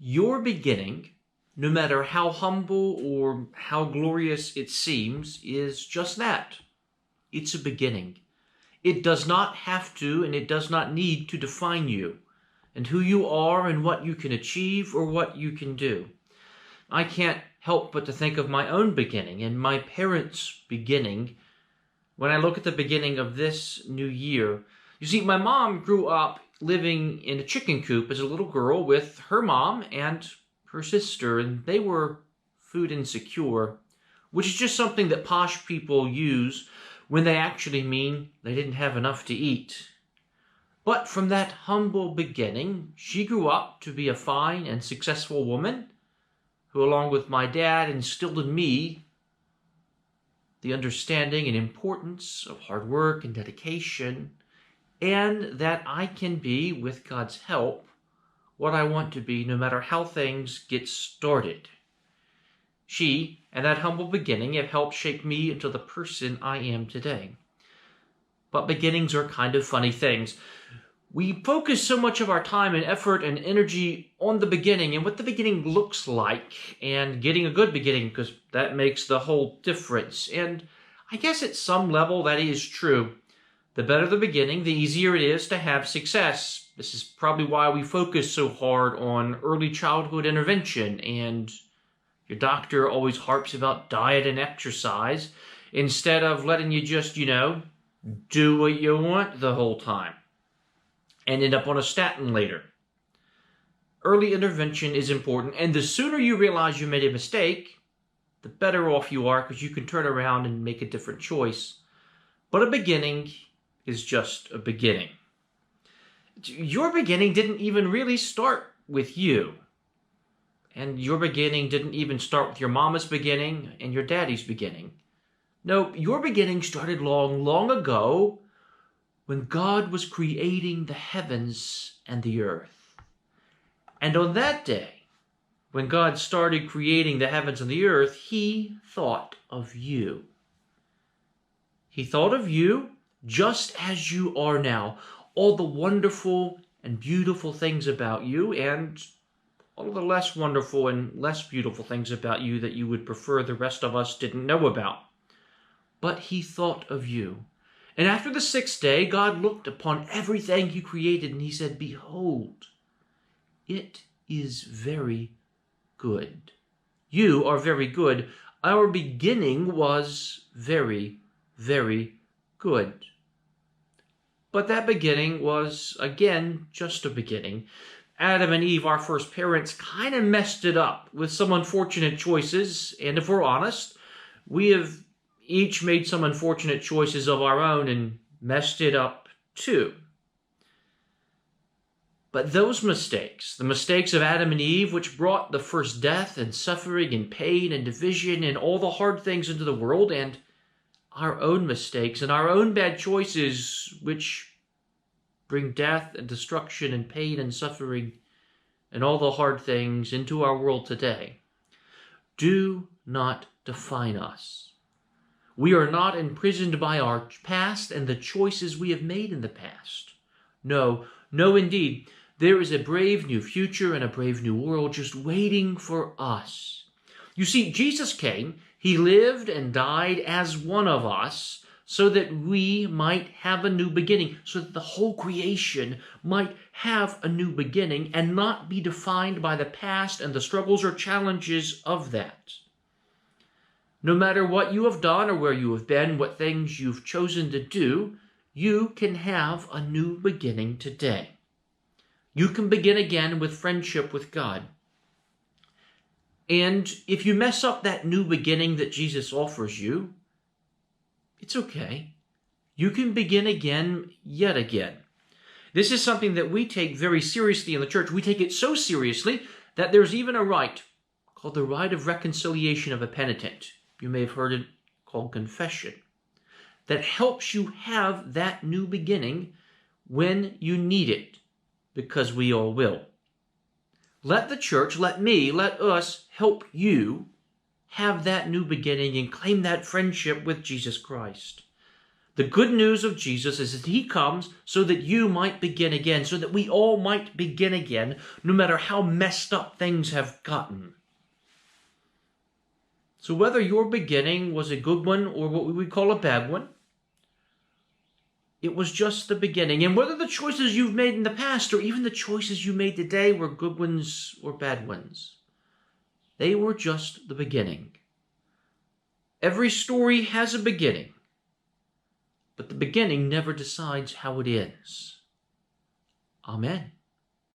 Your beginning, no matter how humble or how glorious it seems, is just that. It's a beginning. It does not have to and it does not need to define you and who you are and what you can achieve or what you can do. I can't help but to think of my own beginning and my parents' beginning when I look at the beginning of this new year. You see, my mom grew up living in a chicken coop as a little girl with her mom and her sister, and they were food insecure, which is just something that posh people use when they actually mean they didn't have enough to eat. But from that humble beginning, she grew up to be a fine and successful woman who, along with my dad, instilled in me the understanding and importance of hard work and dedication, and that I can be, with God's help, what I want to be no matter how things get started. She and that humble beginning have helped shape me into the person I am today. But beginnings are kind of funny things. We focus so much of our time and effort and energy on the beginning and what the beginning looks like and getting a good beginning, because that makes the whole difference. And I guess at some level that is true. The better the beginning, the easier it is to have success. This is probably why we focus so hard on early childhood intervention, and your doctor always harps about diet and exercise instead of letting you just, do what you want the whole time and end up on a statin later. Early intervention is important, and the sooner you realize you made a mistake, the better off you are, because you can turn around and make a different choice. But a beginning is just a beginning. Your beginning didn't even really start with you. And your beginning didn't even start with your mama's beginning and your daddy's beginning. No, your beginning started long, long ago when God was creating the heavens and the earth. And on that day, when God started creating the heavens and the earth, He thought of you. He thought of you just as you are now. All the wonderful and beautiful things about you, and all the less wonderful and less beautiful things about you that you would prefer the rest of us didn't know about. But He thought of you. And after the sixth day, God looked upon everything He created, and He said, "Behold, it is very good." You are very good. Our beginning was very, very good. But that beginning was, again, just a beginning. Adam and Eve, our first parents, kind of messed it up with some unfortunate choices. And if we're honest, we have each made some unfortunate choices of our own and messed it up too. But those mistakes, the mistakes of Adam and Eve, which brought the first death and suffering and pain and division and all the hard things into the world, and our own mistakes and our own bad choices, which bring death and destruction and pain and suffering and all the hard things into our world today, do not define us. We are not imprisoned by our past and the choices we have made in the past. No, no indeed. There is a brave new future and a brave new world just waiting for us. You see, Jesus came, He lived and died as one of us so that we might have a new beginning, so that the whole creation might have a new beginning and not be defined by the past and the struggles or challenges of that. No matter what you have done or where you have been, what things you've chosen to do, you can have a new beginning today. You can begin again with friendship with God. And if you mess up that new beginning that Jesus offers you, it's okay. You can begin again, yet again. This is something that we take very seriously in the church. We take it so seriously that there's even a rite called the rite of reconciliation of a penitent. You may have heard it called confession. That helps you have that new beginning when you need it, because we all will. Let the church, let me, let us help you have that new beginning and claim that friendship with Jesus Christ. The good news of Jesus is that he comes so that you might begin again, so that we all might begin again, no matter how messed up things have gotten. So whether your beginning was a good one or what we would call a bad one, it was just the beginning. And whether the choices you've made in the past or even the choices you made today were good ones or bad ones, they were just the beginning. Every story has a beginning, but the beginning never decides how it ends. Amen.